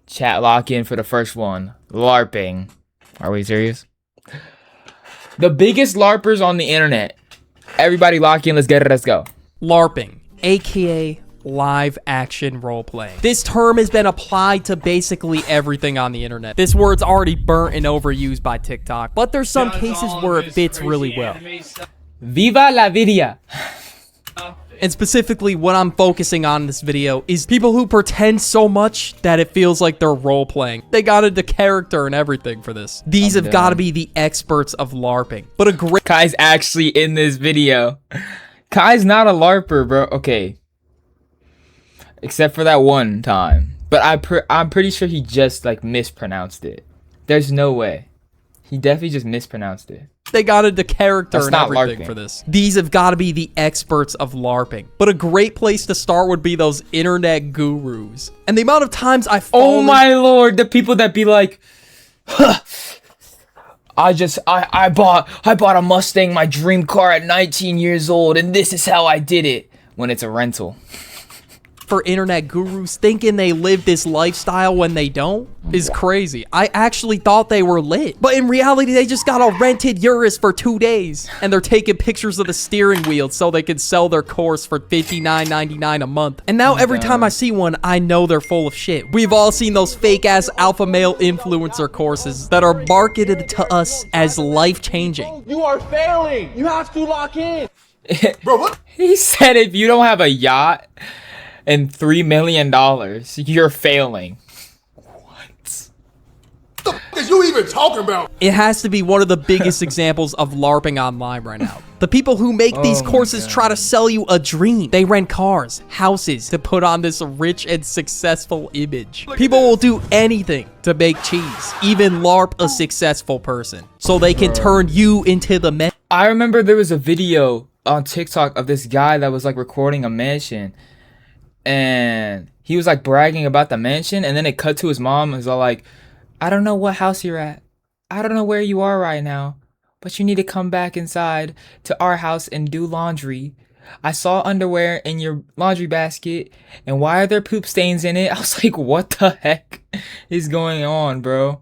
Chat lock in for the first one. LARPing. Are we serious? The biggest LARPers on the internet. Everybody lock in. Let's get it. Let's go. LARPing, aka live action role playing. This term has been applied to basically everything on the internet. This word's already burnt and overused by TikTok, but there's some cases where it fits really well. Viva la vida. And specifically what I'm focusing on in this video is people who pretend so much that it feels like they're role-playing. They got into character and everything for this. These have got to be the experts of LARPing. But a great— Kai's actually in this video. Kai's not a LARPer, bro. Okay. Except for that one time. But I'm pretty sure he just, like, mispronounced it. There's no way. He definitely just mispronounced it. They got into character and LARPing everything for this. These have got to be the experts of LARPing. But a great place to start would be those internet gurus. And the amount of times I've fallen— Oh my lord, the people that be like, huh, I bought a Mustang, my dream car at 19 years old, and this is how I did it. When it's a rental. For internet gurus thinking they live this lifestyle when they don't is crazy. I actually thought they were lit, but in reality they just got a rented Urus for 2 days and they're taking pictures of the steering wheel so they can sell their course for $59.99 a month. And now every time I see one, I know they're full of shit. We've all seen those fake ass alpha male influencer courses that are marketed to us as life-changing. You are failing. You have to lock in. Bro, what? He said if you don't have a yacht and $3 million, you're failing. What the f is you even talking about? It has to be one of the biggest examples of LARPing online right now. The people who make these courses try to sell you a dream. They rent cars, houses to put on this rich and successful image. People will do anything to make cheese, even LARP a successful person, so they can turn you into the man. I remember there was a video on TikTok of this guy that was like recording a mansion. And he was like bragging about the mansion, and then it cut to his mom. It was all like, I don't know what house you're at. I don't know where you are right now, but you need to come back inside to our house and do laundry. I saw underwear in your laundry basket, and why are there poop stains in it? I was like, what the heck is going on, bro?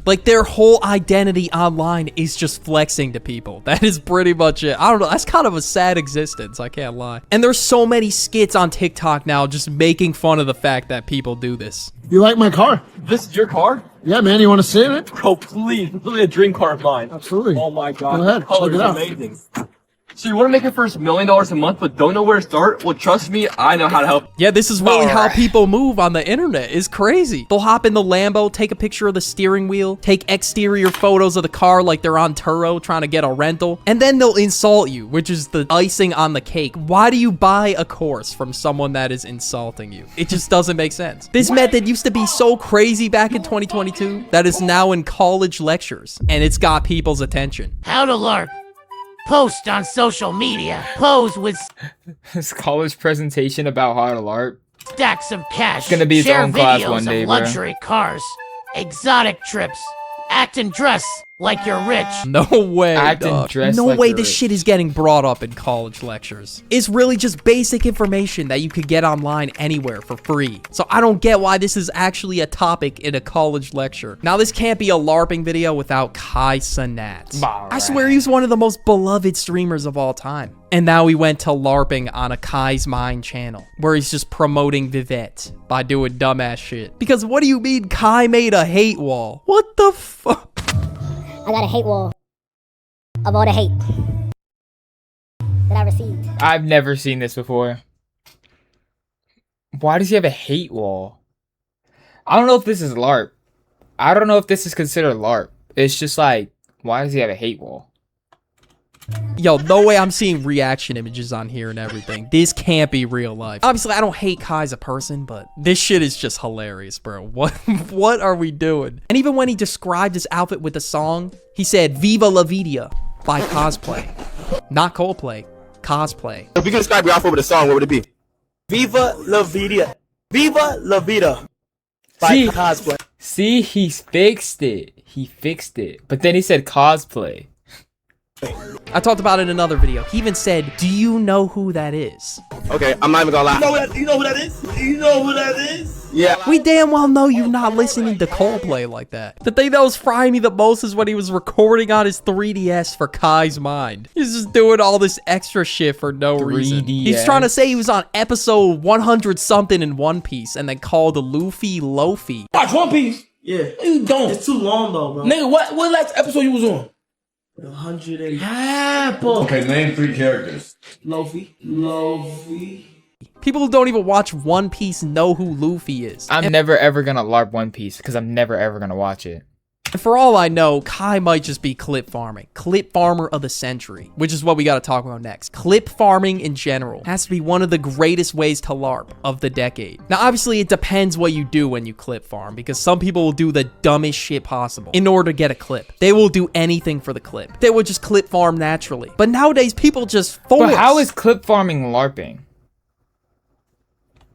Like, their whole identity online is just flexing to people. That is pretty much it. I don't know. That's kind of a sad existence. I can't lie. And there's so many skits on TikTok now just making fun of the fact that people do this. You like my car? This is your car? Yeah, man. You want to see it? Bro, please. This is a dream car of mine. Absolutely. Oh my god. Go ahead. The color Check it is out. amazing. So you want to make your first $1 million a month, but don't know where to start? Well, trust me, I know how to help. Yeah, this is really how people move on the internet. It's crazy. They'll hop in the Lambo, take a picture of the steering wheel, take exterior photos of the car like they're on Turo trying to get a rental, and then they'll insult you, which is the icing on the cake. Why do you buy a course from someone that is insulting you? It just doesn't make sense. This method used to be so crazy back in 2022 that it's now in college lectures, and it's got people's attention. How to LARP. Post on social media. Pose with This college presentation about how to LARP. stacks of cash. It's gonna be its Share own class videos one day, of bro. luxury cars, exotic trips. Act and dress like you're rich. No way, Act and dog. dress No like way you're this rich. shit is getting brought up in college lectures. It's really just basic information that you could get online anywhere for free. So I don't get why this is actually a topic in a college lecture. Now, this can't be a LARPing video without Kai Cenat. I swear he's one of the most beloved streamers of all time. And now he went to LARPing on a Kai's Mind channel, where he's just promoting Vivette by doing dumbass shit. Because what do you mean Kai made a hate wall? What the fuck? I got a hate wall of all the hate that I received. I've never seen this before. Why does he have a hate wall? I don't know if this is LARP. I don't know if this is considered LARP. It's just like, why does he have a hate wall? Yo, no way I'm seeing reaction images on here and everything. This can't be real life. Obviously, I don't hate Kai as a person, but this shit is just hilarious, bro. What are we doing? And even when he described his outfit with the song, he said, Viva La Vida by Cosplay. Not Coldplay, Cosplay. If you could describe your outfit with a song, what would it be? Viva La Vida. Viva La Vida by Cosplay. See, he fixed it. He fixed it. But then he said cosplay. I talked about it in another video. He even said, do you know who that is? Okay, I'm not even gonna lie. You know who that is? You know who that is? Yeah. We damn well know you're not listening to Coldplay like that. The thing that was frying me the most is when he was recording on his 3DS for Kai's Mind. He's just doing all this extra shit for no reason. He's trying to say he was on episode 100 something in One Piece and then called Luffy Lofi. Watch One Piece. Yeah. You don't. It's too long though, bro. Nigga, what last episode you was on? 100 and Apple. Okay, name 3 characters. Luffy. People who don't even watch One Piece know who Luffy is. I'm never ever gonna LARP One Piece because I'm never ever gonna watch it. And for all I know, Kai might just be clip farming. Clip farmer of the century, which is what we got to talk about next. Clip farming in general has to be one of the greatest ways to LARP of the decade. Now, obviously, it depends what you do when you clip farm, because some people will do the dumbest shit possible in order to get a clip. They will do anything for the clip. They will just clip farm naturally. But nowadays, people just force. But how is clip farming LARPing?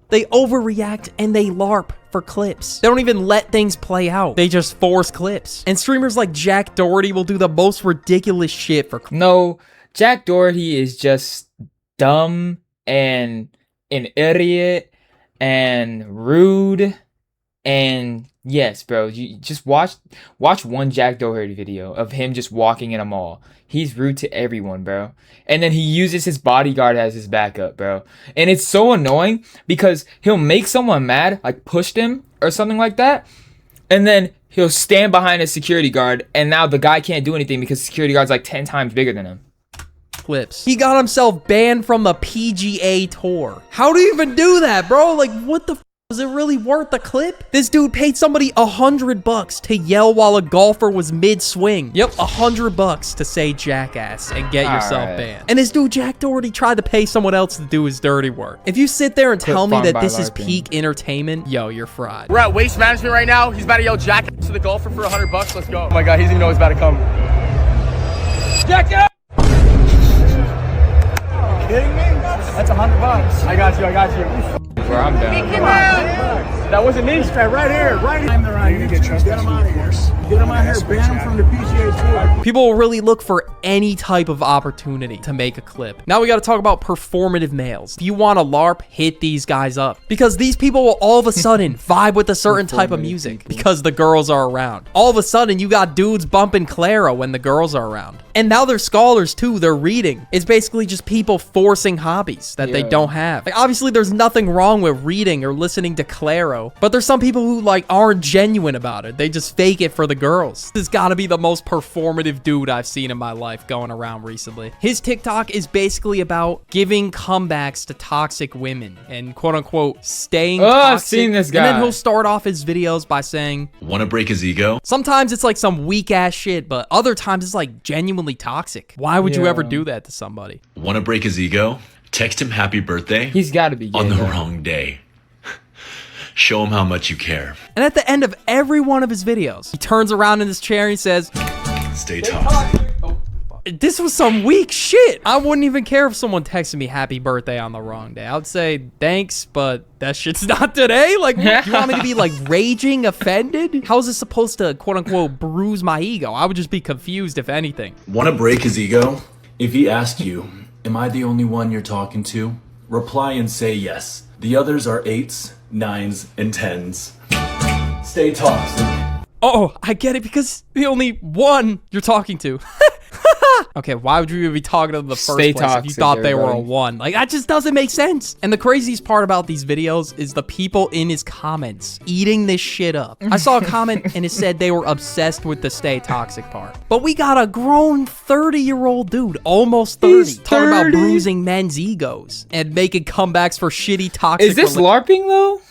They overreact and they LARP for clips. They don't even let things play out. They just force clips. And streamers like Jack Doherty will do the most ridiculous shit for clips. No, Jack Doherty is just dumb and an idiot and rude. And yes, bro, you just watch one Jack Doherty video of him just walking in a mall. He's rude to everyone, bro. And then he uses his bodyguard as his backup, bro. And it's so annoying because he'll make someone mad, like push them or something like that. And then he'll stand behind a security guard. And now the guy can't do anything because the security guard's like 10 times bigger than him. Clips. He got himself banned from the PGA Tour. How do you even do that, bro? Like, what the f? Was it really worth the clip? This dude paid somebody $100 to yell while a golfer was mid-swing. Yep, $100 to say jackass and get yourself banned. And this dude, Jack Doherty, tried to pay someone else to do his dirty work. If you sit there and tell me that this is peak entertainment, yo, you're fried. We're at Waste Management right now. He's about to yell jackass to the golfer for $100. Let's go. Oh my God, he doesn't even know he's about to come. Jackass! Kidding me? That's $100. I got you. Bro, I'm down. That wasn't me. Right here. You need to get him out of here. Get him out here. Ban him from the PGA Tour. People will really look for any type of opportunity to make a clip. Now we got to talk about performative males. If you want to LARP, hit these guys up. Because these people will all of a sudden vibe with a certain type of music because the girls are around. All of a sudden, you got dudes bumping Clara when the girls are around. And now they're scholars too. They're reading. It's basically just people forcing hobbies that they don't have. Like, obviously, there's nothing wrong with reading or listening to Claro, but there's some people who like aren't genuine about it. They just fake it for the girls. This has got to be the most performative dude I've seen in my life going around recently. His TikTok is basically about giving comebacks to toxic women and quote unquote staying toxic. I've seen this guy. And then he'll start off his videos by saying, "Want to break his ego?" Sometimes it's like some weak ass shit, but other times it's like genuinely toxic. Why would you ever do that to somebody? Want to break his ego? Text him happy birthday. He's got to be gay, on the though. wrong day. Show him how much you care. And at the end of every one of his videos, he turns around in his chair and he says, Stay toxic. this was some weak shit. I wouldn't even care if someone texted me happy birthday on the wrong day. I would say thanks, but that shit's not today. Like, you want me to be like raging offended? How is this supposed to quote unquote bruise my ego? I would just be confused if anything. Want to break his ego? If he asks you, am I the only one you're talking to? Reply and say yes. The others are 8s, 9s, and 10s. Stay toxic. Oh, I get it, because the only one you're talking to. Okay, why would you even be talking to them in the first place if you thought they were a 1? Like, that just doesn't make sense. And the craziest part about these videos is the people in his comments eating this shit up. I saw a comment and it said they were obsessed with the stay toxic part. But we got a grown 30-year-old dude, almost 30, talking about bruising men's egos and making comebacks for shitty toxic. Is this LARPing though?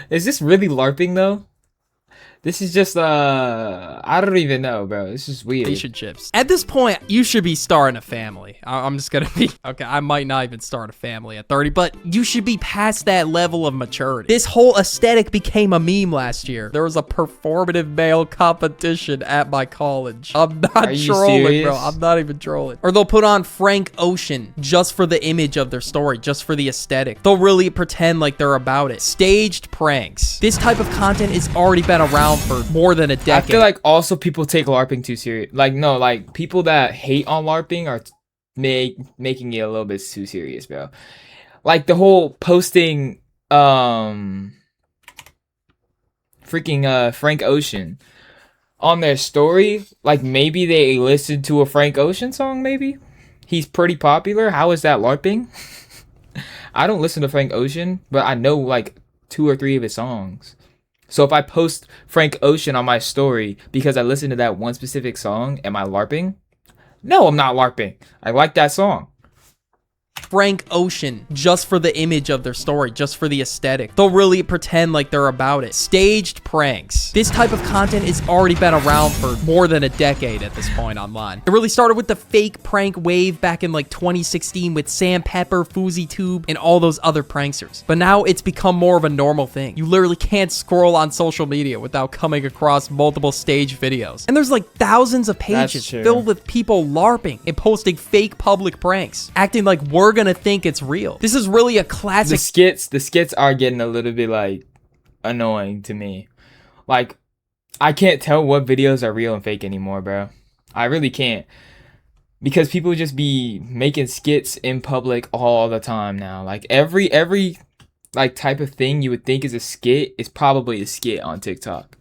Is this really LARPing though? This is just, I don't even know, bro. This is weird. Relationships. At this point, you should be starting a family. I'm just gonna be, okay, I might not even start a family at 30, but you should be past that level of maturity. This whole aesthetic became a meme last year. There was a performative male competition at my college. I'm not trolling, bro. I'm not even trolling. Or they'll put on Frank Ocean just for the image of their story, just for the aesthetic. They'll really pretend like they're about it. Staged pranks. This type of content has already been around around for more than a decade. I feel like also people take LARPing too serious. Like, no, like people that hate on LARPing are making it a little bit too serious, bro. Like the whole posting, freaking Frank Ocean on their story. Like maybe they listened to a Frank Ocean song. Maybe he's pretty popular. How is that LARPing? I don't listen to Frank Ocean, but I know like 2 or 3 of his songs. So if I post Frank Ocean on my story because I listened to that one specific song, am I LARPing? No, I'm not LARPing. I like that song. Frank Ocean just for the image of their story, just for the aesthetic. They'll really pretend like they're about it. Staged pranks. This type of content has already been around for more than a decade at this point online. It really started with the fake prank wave back in like 2016 with Sam Pepper, FouseyTube, and all those other pranksters. But now it's become more of a normal thing. You literally can't scroll on social media without coming across multiple staged videos. And there's like thousands of pages filled with people LARPing and posting fake public pranks, acting like we're gonna think it's real. This is really a classic. The skits are getting a little bit like annoying to me. Like I can't tell what videos are real and fake anymore, bro. I really can't. Because people just be making skits in public all the time now. Like every like type of thing you would think is a skit is probably a skit on TikTok.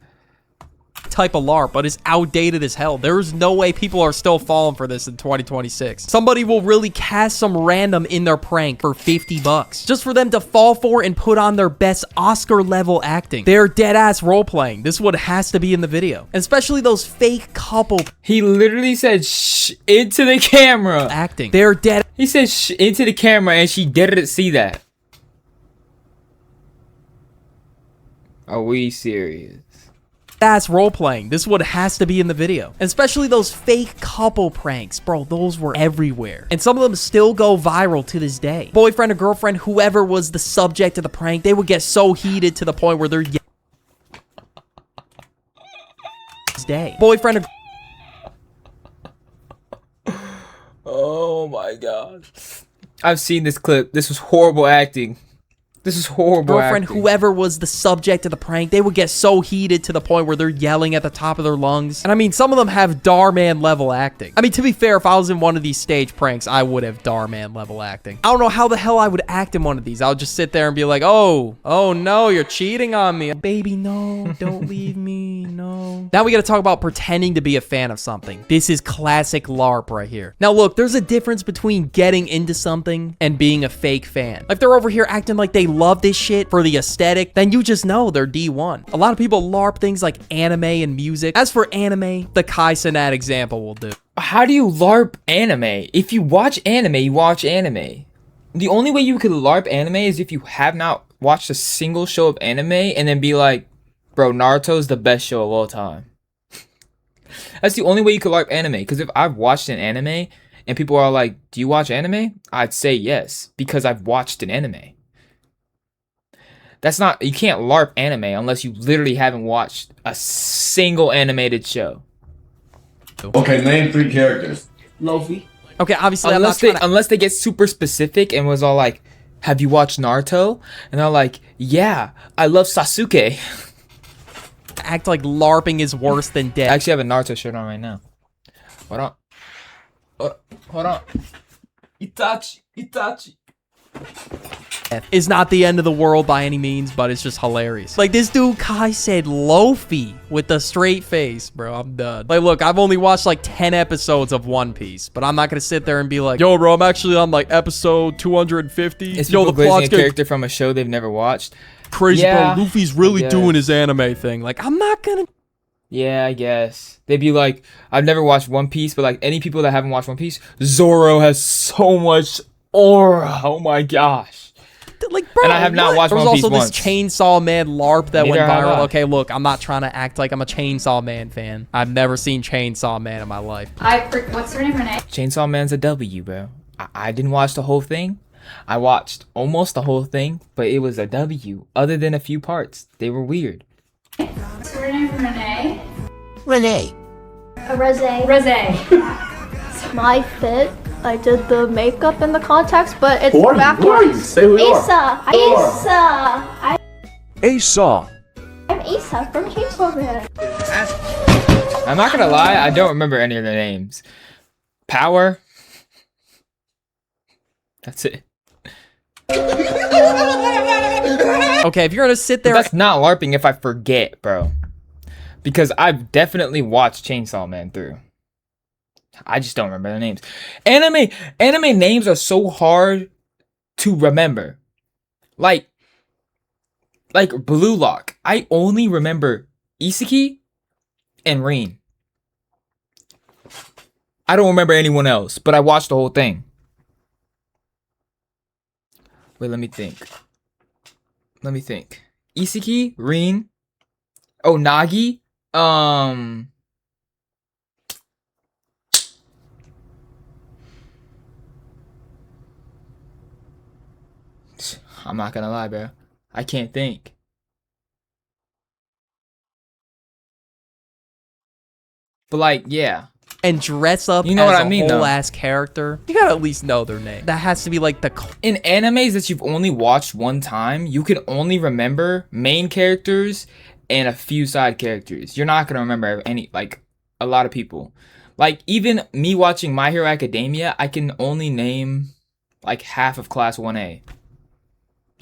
Type of LARP, but it's outdated as hell. There's no way people are still falling for this in 2026. Somebody will really cast some random in their prank for 50 bucks just for them to fall for and put on their best Oscar level acting. They're dead ass role playing. This is what has to be in the video, and especially those fake couple. He literally said shh into the camera. Acting. They're dead. He said shh into the camera and she didn't see that. Are we serious? That's role playing. This is what has to be in the video. And especially those fake couple pranks, bro, those were everywhere. And some of them still go viral to this day. Boyfriend or girlfriend, whoever was the subject of the prank, they would get so heated to the point where they're boyfriend or oh my god. I've seen this clip. This was horrible acting. This is horrible girlfriend, acting. whoever was the subject of the prank, they would get so heated to the point where they're yelling at the top of their lungs. And I mean, some of them have Darman level acting. I mean, to be fair, if I was in one of these stage pranks, I would have Darman level acting. I don't know how the hell I would act in one of these. I would just sit there and be like, oh no, you're cheating on me. Baby, no, don't leave me, no. Now we gotta talk about pretending to be a fan of something. This is classic LARP right here. Now look, there's a difference between getting into something and being a fake fan. If they're over here acting like they love this shit for the aesthetic, then you just know they're D1. A lot of people LARP things like anime and music. As for anime, the Kai Cenat example will do. How do you LARP anime? If you watch anime, you watch anime. The only way you could LARP anime is if you have not watched a single show of anime and then be like, bro, Naruto's the best show of all time. That's the only way you could LARP anime. Because if I've watched an anime and people are like, do you watch anime? I'd say yes, because I've watched an anime. That's not, you can't LARP anime unless you literally haven't watched a single animated show. Okay, name 3 characters. Lofi. Okay, obviously unless they get super specific and was all like, have you watched Naruto? And they're like, yeah, I love Sasuke. Act like LARPing is worse than death. I actually have a Naruto shirt on right now. Hold on. Hold on. Itachi. Is not the end of the world by any means, but it's just hilarious. Like this dude Kai said Lofi with a straight face, bro. I'm done. Like, look, I've only watched like 10 episodes of One Piece, but I'm not gonna sit there and be like, yo, bro, I'm actually on like episode 250. It's yo, the plot's a character from a show they've never watched. Crazy, yeah, bro. Luffy's really doing his anime thing. Like, I'm not gonna. Yeah, I guess. They'd be like, I've never watched One Piece, but like any people that haven't watched One Piece, Zoro has so much aura. Oh my gosh. Like, bro, and I have not watched One Piece once. There was also this Chainsaw Man LARP that went viral. Okay, look, I'm not trying to act like I'm a Chainsaw Man fan. I've never seen Chainsaw Man in my life. What's her name, Renee? Chainsaw Man's a W, bro. I didn't watch the whole thing. I watched almost the whole thing, but it was a W. Other than a few parts, they were weird. What's her name, Renee? Renee. Rosé. My fit. I did the makeup and the contacts, but it's backwards. Who are you? Say who you are. Asa. Asa. I'm Issa from Chainsaw Man. I'm not gonna lie, I don't remember any of their names. Power. That's it. Okay, if you're gonna sit there, But that's not LARPing if I forget, bro. Because I've definitely watched Chainsaw Man through. I just don't remember the names. Anime names are so hard to remember. Like Blue Lock. I only remember Isiki and Rin. I don't remember anyone else, but I watched the whole thing. Wait, let me think. Isiki, Rin, oh, Nagi, I'm not gonna lie, bro. I can't think. But like, yeah. and dress up You know as what I mean, a whole though. ass character, you gotta at least know their name. That has to be like the In animes that you've only watched one time, you can only remember main characters and a few side characters. You're not gonna remember any, like, a lot of people. Like, even me watching My Hero Academia, I can only name like half of Class 1A.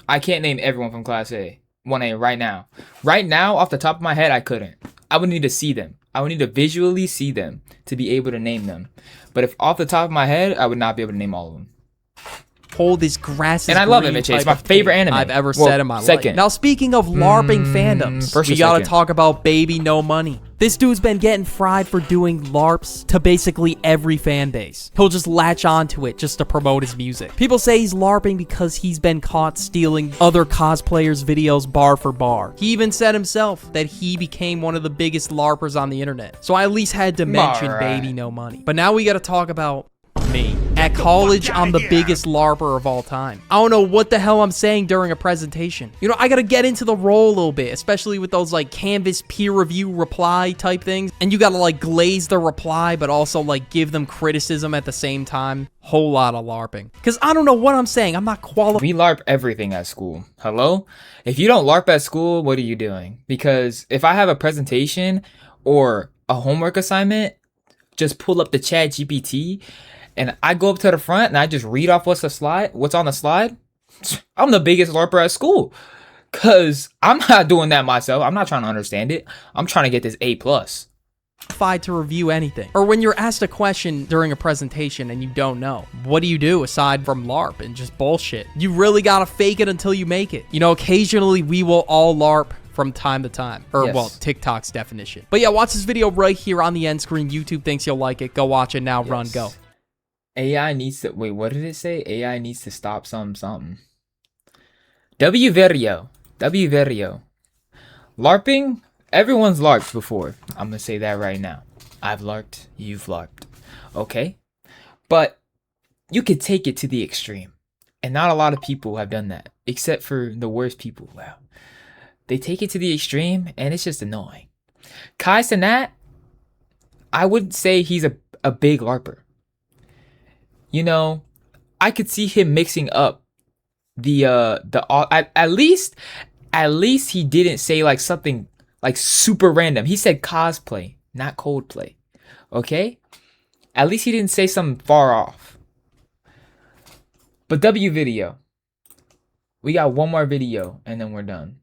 I can't name everyone from Class 1A right now. Right now, off the top of my head, I couldn't. I would need to see them. I would need to visually see them to be able to name them. But if off the top of my head, I would not be able to name all of them. Hold this grass. And I love MHA. It's my favorite anime I've ever Well, said in my second. life. Now, speaking of LARPing fandoms, first or we gotta second? talk about Baby No Money. This dude's been getting fried for doing LARPs to basically every fan base. He'll just latch onto it just to promote his music. People say he's LARPing because he's been caught stealing other cosplayers' videos bar for bar. He even said himself that he became one of the biggest LARPers on the internet. So I at least had to mention Alright. Baby No Money. But now we gotta talk about me. At college, I'm the biggest LARPer of all time. I don't know what the hell I'm saying during a presentation. You know, I gotta get into the role a little bit, especially with those like Canvas peer review reply type things. And you gotta like glaze the reply, but also like give them criticism at the same time. Whole lot of LARPing. Because I don't know what I'm saying. I'm not qualified. We LARP everything at school. Hello? If you don't LARP at school, what are you doing? Because if I have a presentation or a homework assignment, just pull up the chat GPT and I go up to the front and I just read off what's on the slide. I'm the biggest LARPer at school. Cause I'm not doing that myself. I'm not trying to understand it. I'm trying to get this A+. To review anything. Or when you're asked a question during a presentation and you don't know, what do you do aside from LARP and just bullshit? You really gotta fake it until you make it. You know, occasionally we will all LARP from time to time. Or, Yes. well, TikTok's definition. But yeah, watch this video right here on the end screen. YouTube thinks you'll like it. Go watch it now. Run, go. AI needs to, wait, what did it say? AI needs to stop something. W Verio. LARPing, everyone's LARPed before. I'm gonna say that right now. I've LARPed, you've LARPed. Okay? But you could take it to the extreme. And not a lot of people have done that. Except for the worst people. Wow. They take it to the extreme and it's just annoying. Kai Cenat, I would say he's a big LARPer. You know, I could see him mixing up at least he didn't say like something like super random. He said cosplay, not Coldplay. Okay? At least he didn't say something far off. But W video. We got one more video and then we're done.